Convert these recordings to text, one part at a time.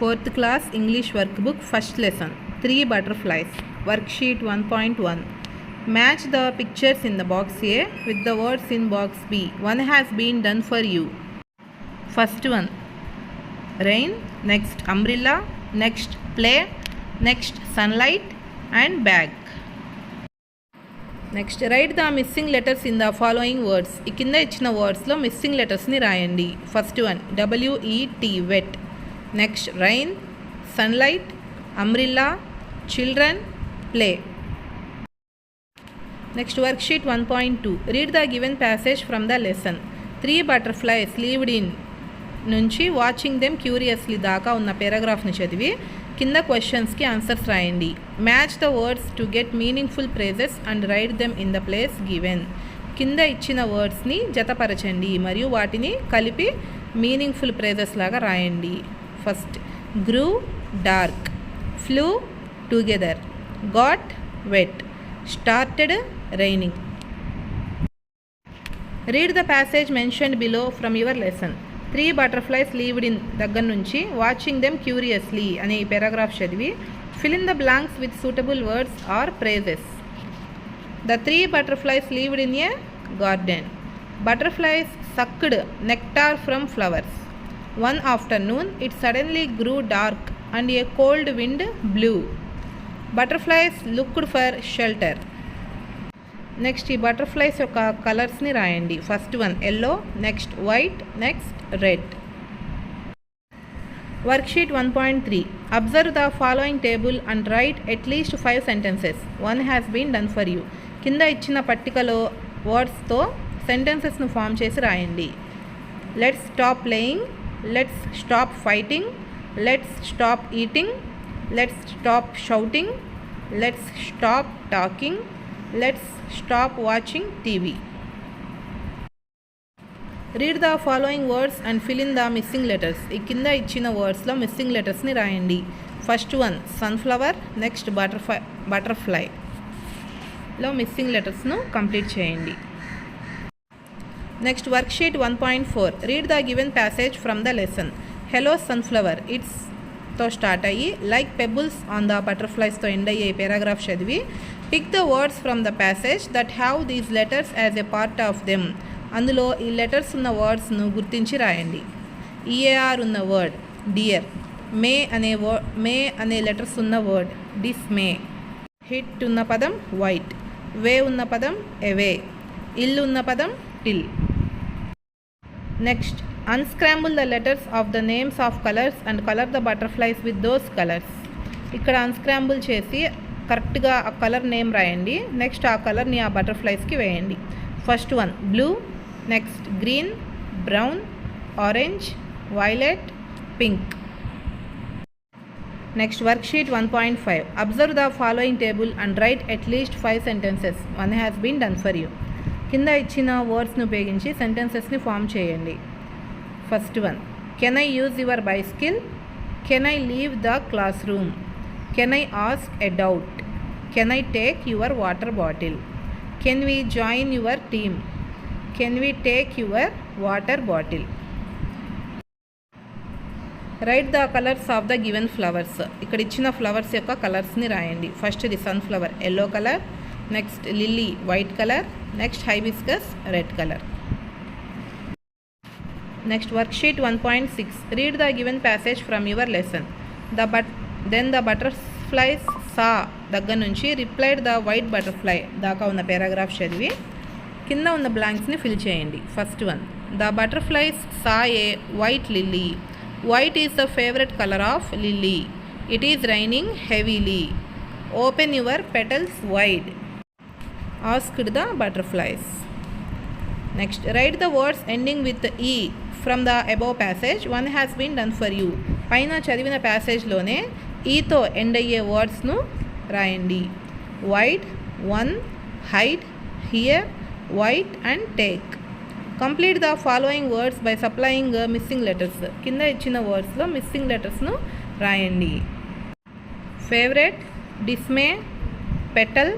4th class English workbook, first lesson, 3 butterflies, worksheet 1.1. Match the pictures in the box A with the words in box B. One has been done for you. First one, rain, next umbrella, next play, next sunlight and bag. Next write the missing letters in the following words. ఈ కింద ఇచ్చిన వర్డ్స్లో missing లెటర్స్ని రాయండి. First one WET wet, next rain, sunlight, umbrella, children, play. Next worksheet 1.2. Read the given passage from the lesson. 3 butterflies lived in నుంచి watching them curiously దాకా ఉన్న పారాగ్రాఫ్ని చదివి కింద క్వశ్చన్స్కి ఆన్సర్స్ రాయండి. Match the words to get meaningful phrases and write them in the place given. కింద ఇచ్చిన వర్డ్స్ని జతపరచండి మరియు వాటిని కలిపి మీనింగ్ఫుల్ ప్రేజెస్ లాగా రాయండి. First, grew dark, flew together, got wet, started raining. Read the passage mentioned below from your lesson. 3 butterflies lived in దగ్గర నుంచి watching them curiously అనే ఈ పారాగ్రాఫ్ చదివి fill in the blanks with suitable words or phrases. The 3 butterflies lived in a garden. Butterflies sucked nectar from flowers. One afternoon it suddenly grew dark and a cold wind blew. Butterflies looked for shelter. Next ఈ butterflies యొక్క కలర్స్ని రాయండి. First one yellow, next white, next red. Worksheet 1.3. Observe the following table and right at least 5 sentences. One has been done for you. కింద ఇచ్చిన పట్టికలో వర్డ్స్తో సెంటెన్సెస్ను form చేసి రాయండి. Let's stop playing, let's stop fighting, let's stop eating, let's stop shouting, let's stop talking, let's stop watching TV. Read the following words and fill in the missing letters. ఈ కింద ఇచ్చిన వర్డ్స్లో missing లెటర్స్ని రాయండి. First one sunflower, next బటర్ఫ్లైలో missing లెటర్స్ను complete చేయండి. Next worksheet 1.4. Read the given passage from the lesson. Hello sunflower ఇట్స్తో స్టార్ట్ అయ్యి లైక్ పెబుల్స్ ఆన్ ద బటర్ఫ్లైస్తో ఎండ్ అయ్యే పారాగ్రాఫ్ చదివి pick the words from the passage that have these letters as a part of them. అందులో ఈ letters ఉన్న వర్డ్స్ను గుర్తించి రాయండి. EAR ఉన్న వర్డ్ డియర్, మే అనే లెటర్స్ ఉన్న వర్డ్ డిస్మే, హిట్ ఉన్న పదం వైట్, వే ఉన్న పదం ఎవే, ఇల్ ఉన్న పదం till. Next unscramble the letters of the names of colours and colour the butterflies with those colours. ఇక్కడ అన్స్క్రాంబుల్ చేసి కరెక్ట్గా ఆ కలర్ నేమ్ రాయండి. నెక్స్ట్ ఆ కలర్ని ఆ బటర్ఫ్లైస్కి వేయండి. First one blue, next green, brown, orange, violet, pink. Next worksheet 1.5. Observe the following table and right at least 5 sentences. One has been done for you. కింద ఇచ్చిన వర్డ్స్ను ఉపయోగించి సెంటెన్సెస్ని ఫామ్ చేయండి. First one can I use your bicycle, can I leave the class room, can I ask a doubt, can I take your water bottle, can we join your team, can we take your water bottle. Right the colours of the given flowers. ఇక్కడ ఇచ్చిన flowers యొక్క కలర్స్ని రాయండి. First the sunflower yellow colour, next lily white colour, next hibiscus red colour. Next worksheet 1.6. Read the given passage from your lesson. Then the butterflies saw దగ్గర నుంచి replied the white butterfly దాకా ఉన్న paragraph చదివి కింద ఉన్న బ్లాంక్స్ని fill చేయండి. First one the butterflies saw a white lily. White is the favourite colour of lily. It is raining heavily. Open your petals wide. Asked the butterflies. Next write the words ending with E from the above passage. One has been done for you. పైన చదివిన ప్యాసేజ్లోనే ఈతో end అయ్యే వర్డ్స్ను రాయండి. Wide, one, hide, here, white and take. Complete the following words by supplying missing letters. కింద ఇచ్చిన వర్డ్స్లో మిస్సింగ్ లెటర్స్ను రాయండి. Favourite, dismay, petal,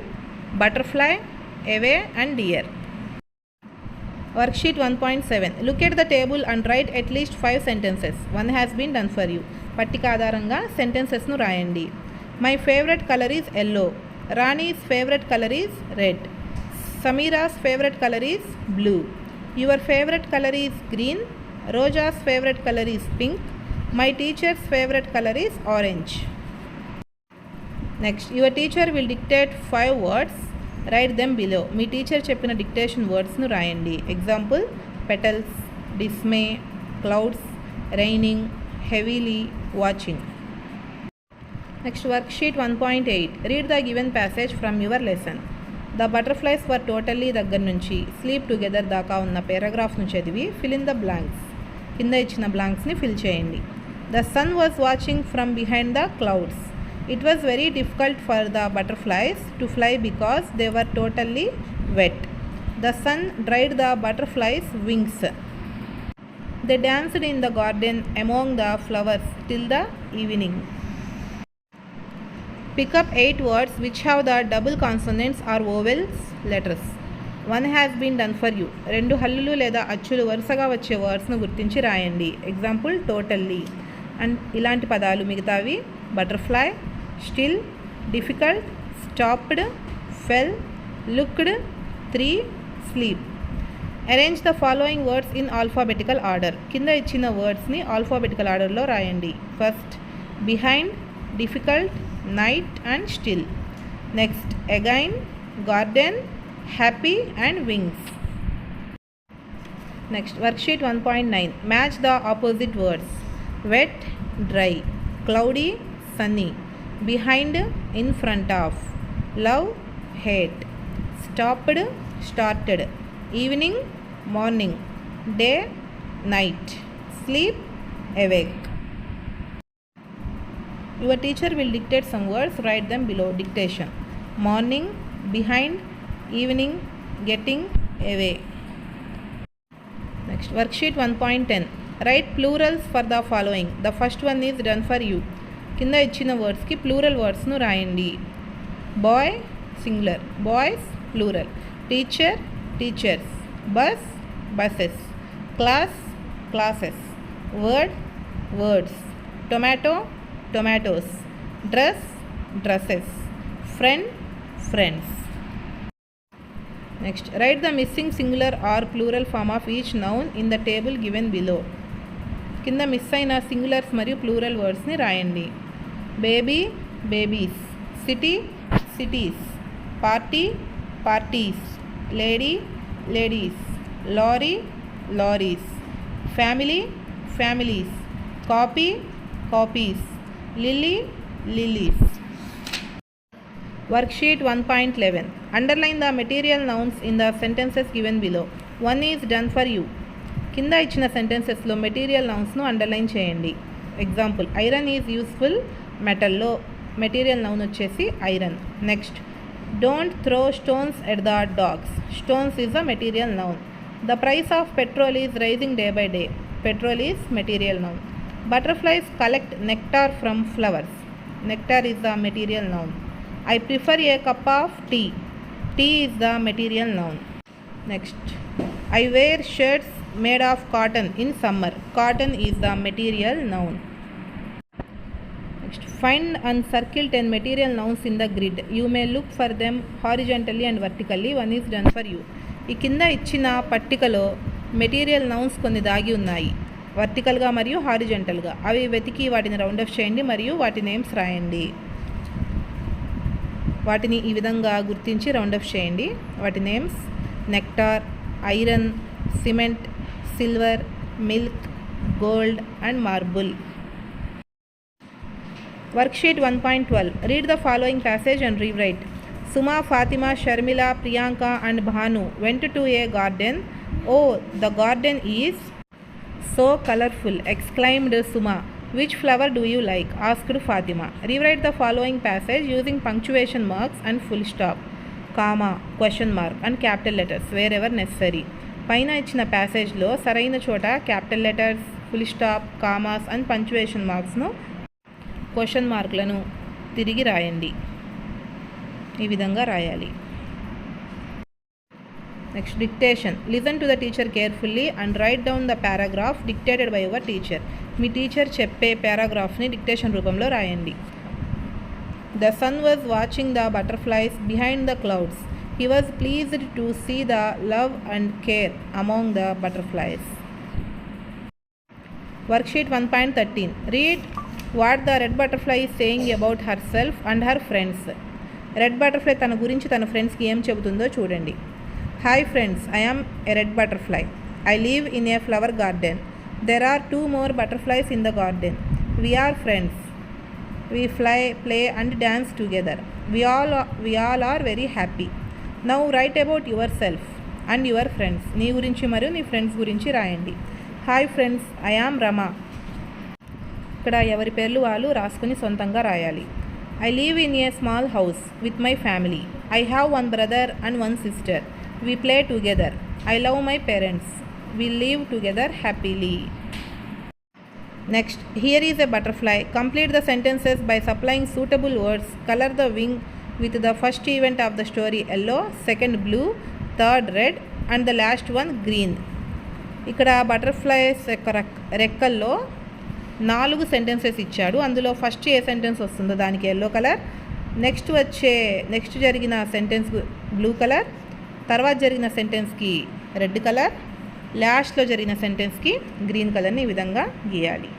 butterfly, away and dear. Worksheet 1.7. Look at the table and write at least 5 sentences. One has been done for you. పట్టిక ఆధారంగా సెంటెన్సెస్ను రాయండి. My favorite color is yellow. Rani's favorite color is red. Samira's favorite color is blue. Your favorite color is green. Roja's favorite color is pink. My teacher's favorite color is orange. Next, your teacher will dictate 5 words. Write them below. Me teacher చెప్పిన dictation వర్డ్స్ను రాయండి. Example: petals, dismay, clouds, raining, heavily, watching. Next, worksheet 1.8. Read the given passage from your lesson. The butterflies were totally దగ్గర నుంచి sleep together దాకా ఉన్న పేరాగ్రాఫ్ను చదివి fill in the blanks. కింద ఇచ్చిన బ్లాంక్స్ని fill చేయండి. The sun was watching from behind the clouds. It was very difficult for the butterflies to fly because they were totally wet. The sun dried the butterflies' wings. They danced in the garden among the flowers till the evening. Pick up 8 words which have the double consonants or vowels letters. One has been done for you. 2 హల్లులు లేదా అచ్చులు వరుసగా వచ్చే వర్డ్స్ను గుర్తించి రాయండి. Example: totally. And ఇలాంటి పదాలు మిగతావి: butterfly, still, difficult, stopped, fell, looked, 3, sleep. Arrange the following words in alphabetical order. కింద ఇచ్చిన వర్డ్స్ని ఆల్ఫాబెటికల్ ఆర్డర్లో రాయండి. First: behind, difficult, night and still. Next: again, garden, happy and wings. Next, worksheet 1.9. Match the opposite words. Wet, dry. Cloudy, sunny. Behind, in front of. Love, hate. Stopped, started. Evening, morning. Day, night. Sleep, awake. Your teacher will dictate some words. Write them below. Dictation: morning, behind, evening, getting, away. Next, worksheet 1.10. Write plurals for the following. The first one is done for you. కింద ఇచ్చిన వర్డ్స్కి plural వర్డ్స్ను రాయండి. Boy singular, boys plural. Teacher teachers. Bus buses. Class classes. Word words. Tomato tomatoes. Dress dresses. Friend friends. Next, write the missing singular or plural form of each noun in the table given below. కింద miss అయిన singulars మరియు plural వర్డ్స్ని రాయండి. Baby babies. City cities. Party parties. Lady ladies. Lorry lorries. Family families. Copy copies. Lily lilies. Worksheet 1.11. Underline the material nouns in the sentences given below. One is done for you. కింద ఇచ్చిన సెంటెన్సెస్లో material నౌన్స్ను underline చేయండి. Example: iron is useful. మెటల్లో material noun వచ్చేసి iron. Next: don't throw stones at the dogs. Stones is the material noun. The price of petrol is rising day by day. Petrol is material noun. Butterflies collect nectar from flowers. Nectar is the material noun. I prefer a cup of tea. Tea is the material noun. Next, I wear shirts made of cotton in summer. Cotton is the material noun. Next, find and circle 10 material nouns in the grid. You may look for them horizontally and vertically. One is done for you. ఈ కింద ఇచ్చిన పట్టికలో material nouns కొన్ని దాగి ఉన్నాయి, వర్టికల్గా మరియు హారిజెంటల్గా. అవి వెతికి వాటిని రౌండ్ అప్ చేయండి మరియు వాటి నేమ్స్ రాయండి. వాటిని ఈ విధంగా గుర్తించి రౌండ్ అప్ చేయండి. వాటి names: nectar, iron, cement, silver, milk, gold and marble. Worksheet 1.12. Read the following passage and rewrite. Suma, Fatima, Sharmila, Priyanka and Bhanu went to a garden. Oh, the garden is so colorful, exclaimed Suma. Which flower do you like? Asked Fatima. Rewrite the following passage using punctuation marks and full stop, comma, question mark and capital letters wherever necessary. పైన ఇచ్చిన ప్యాసేజ్లో సరైన చోట capital letters, full stop, commas and punctuation మార్క్స్ను, question మార్కులను తిరిగి రాయండి. ఈ విధంగా రాయాలి. Next, dictation. Listen to the teacher carefully and write down the paragraph dictated by your teacher. Me teacher చెప్పే పారాగ్రాఫ్ని డిక్టేషన్ రూపంలో రాయండి. The sun was watching the butterflies behind the clouds. He was pleased to see the love and care among the butterflies. Worksheet 1.13. Read what the red butterfly is saying about herself and her friends. Red butterfly తన గురించి తన ఫ్రెండ్స్కి ఏం చెబుతుందో చూడండి. Hi friends, I am a red butterfly. I live in a flower garden. There are 2 more butterflies in the garden. We are friends. We fly, play and dance together. We all are very happy. Now write about yourself and your friends. నీ గురించి మరియు నీ friends గురించి రాయండి. Hi friends, I yam రమా. ఇక్కడ ఎవరి పేర్లు వాళ్ళు రాసుకుని సొంతంగా రాయాలి. I live in a small house with my family. I have 1 brother and 1 sister. We play together. I love my parents. We live together happily. Next, here is a butterfly. Complete the sentences by supplying suitable words. Color the wing with the first event of the story yellow, second blue, third red and the last one green. ఇక్కడ butterflies రెక్కల్లో 4 sentences ఇచ్చాడు. అందులో first ఏ sentence వస్తుందో దానికి yellow colour, next జరిగిన sentence blue colour, తర్వాత జరిగిన సెంటెన్స్కి red colour, లాస్ట్లో జరిగిన సెంటెన్స్కి గ్రీన్ కలర్ని ఈ విధంగా గీయాలి.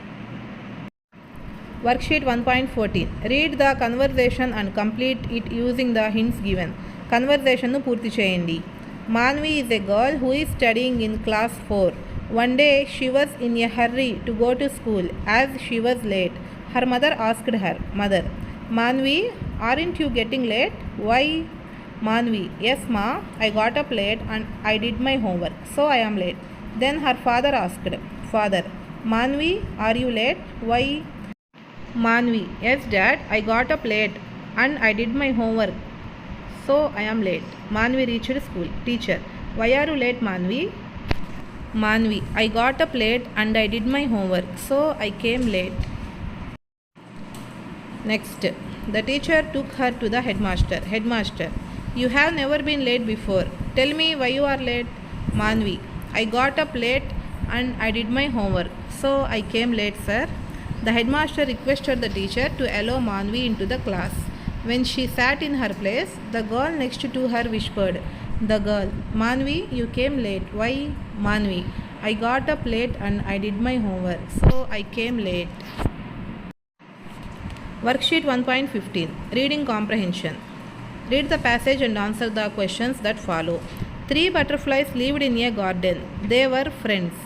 Worksheet 1.14. Read the conversation and complete it using the hints given. కన్వర్జేషన్ను పూర్తి చేయండి. Manvi is a girl who is studying in class 4. One day she was in a hurry to go to school as she was late. Her mother asked her, Mother, Manvi, aren't you getting late? Why? Manvi, yes ma, I got up late and I did my homework, so I am late. Then her father asked, Father, Manvi, are you late? Why? Manvi, yes dad, I got up late and I did my homework, so I am late. Manvi reached school. Teacher, why are you late Manvi? Manvi, I got up late and I did my homework, so I came late. Next, the teacher took her to the headmaster. Headmaster, you have never been late before. Tell me why you are late. Manvi, I got up late and I did my homework, so I came late, sir. The headmaster requested the teacher to allow Manvi into the class. When she sat in her place, the girl next to her whispered, The girl, Manvi, you came late. Why? Manvi, I got up late and I did my homework, so I came late. Worksheet 1.15. Reading comprehension. Read the passage and answer the questions that follow. 3 butterflies lived in a garden. They were friends.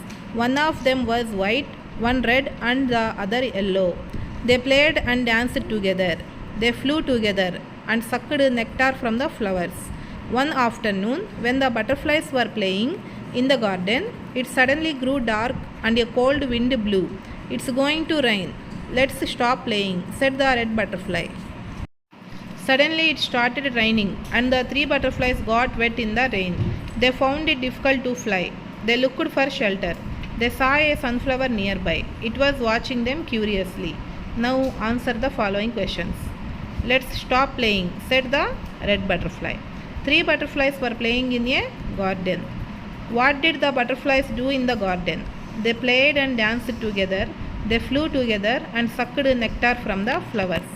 One of them was white, one red and the other yellow. They played and danced together. They flew together and sucked nectar from the flowers. One afternoon, when the butterflies were playing in the garden, it suddenly grew dark and a cold wind blew. It's going to rain. Let's stop playing, said the red butterfly. Suddenly it started raining and the 3 butterflies got wet in the rain. They found it difficult to fly. They looked for shelter. They saw a sunflower nearby. It was watching them curiously. Now answer the following questions. Let's stop playing, said the red butterfly. 3 butterflies were playing in a garden. What did the butterflies do in the garden? They played and danced together. They flew together and sucked nectar from the flowers.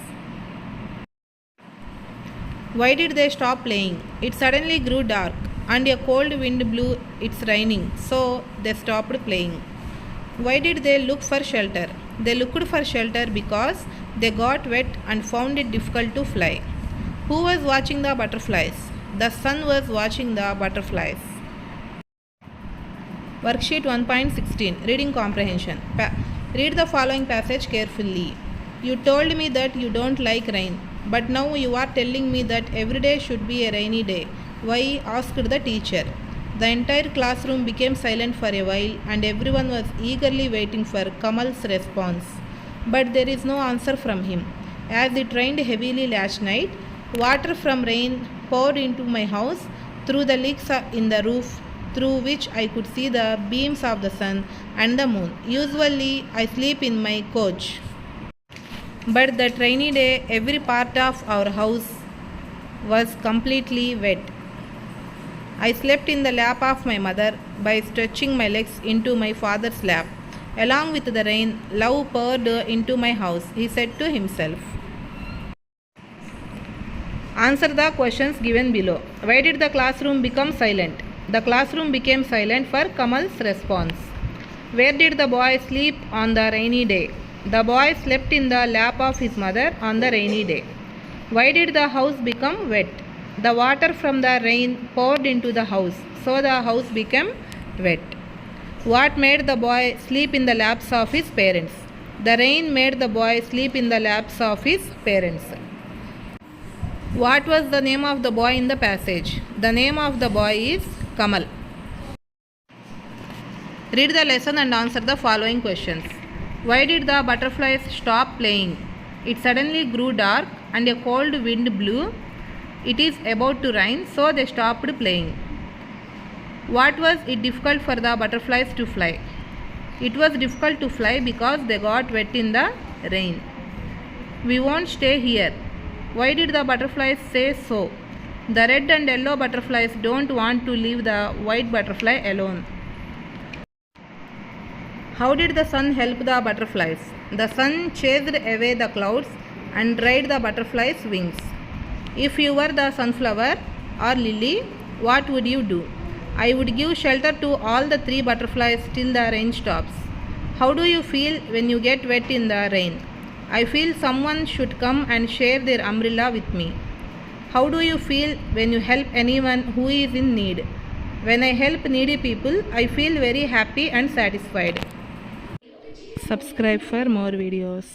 Why did they stop playing? It suddenly grew dark and a cold wind blew. It's raining, so they stopped playing. Why did they look for shelter? They looked for shelter because they got wet and found it difficult to fly. Who was watching the butterflies? The sun was watching the butterflies. Worksheet 1.16. Reading comprehension. Read the following passage carefully. You told me that you don't like rain, but now you are telling me that every day should be a rainy day. Why? Asked the teacher. The entire classroom became silent for a while and everyone was eagerly waiting for Kamal's response. But there is no answer from him. As it rained heavily last night, water from rain poured into my house through the leaks in the roof, through which I could see the beams of the sun and the moon. Usually I sleep in my coach, but that rainy day every part of our house was completely wet. I slept in the lap of my mother by stretching my legs into my father's lap. Along with the rain, love poured into my house, he said to himself. Answer the questions given below. Why did the classroom become silent? The classroom became silent for Kamal's response. Where did the boy sleep on the rainy day? The boy slept in the lap of his mother on the rainy day. Why did the house become wet? The water from the rain poured into the house, so the house became wet. What made the boy sleep in the laps of his parents? The rain made the boy sleep in the laps of his parents. What was the name of the boy in the passage? The name of the boy is Kamal. Read the lesson and answer the following questions. Why did the butterflies stop playing? It suddenly grew dark and a cold wind blew. It is about to rain, so they stopped playing. What was it difficult for the butterflies to fly? It was difficult to fly because they got wet in the rain. We won't stay here. Why did the butterflies say so? The red and yellow butterflies don't want to leave the white butterfly alone. How did the sun help the butterflies? The sun chased away the clouds and dried the butterflies' wings. If you were the sunflower or lily, what would you do? I would give shelter to all the 3 butterflies till the rain stops. How do you feel when you get wet in the rain? I feel someone should come and share their umbrella with me. How do you feel when you help anyone who is in need? When I help needy people, I feel very happy and satisfied. Subscribe for more videos.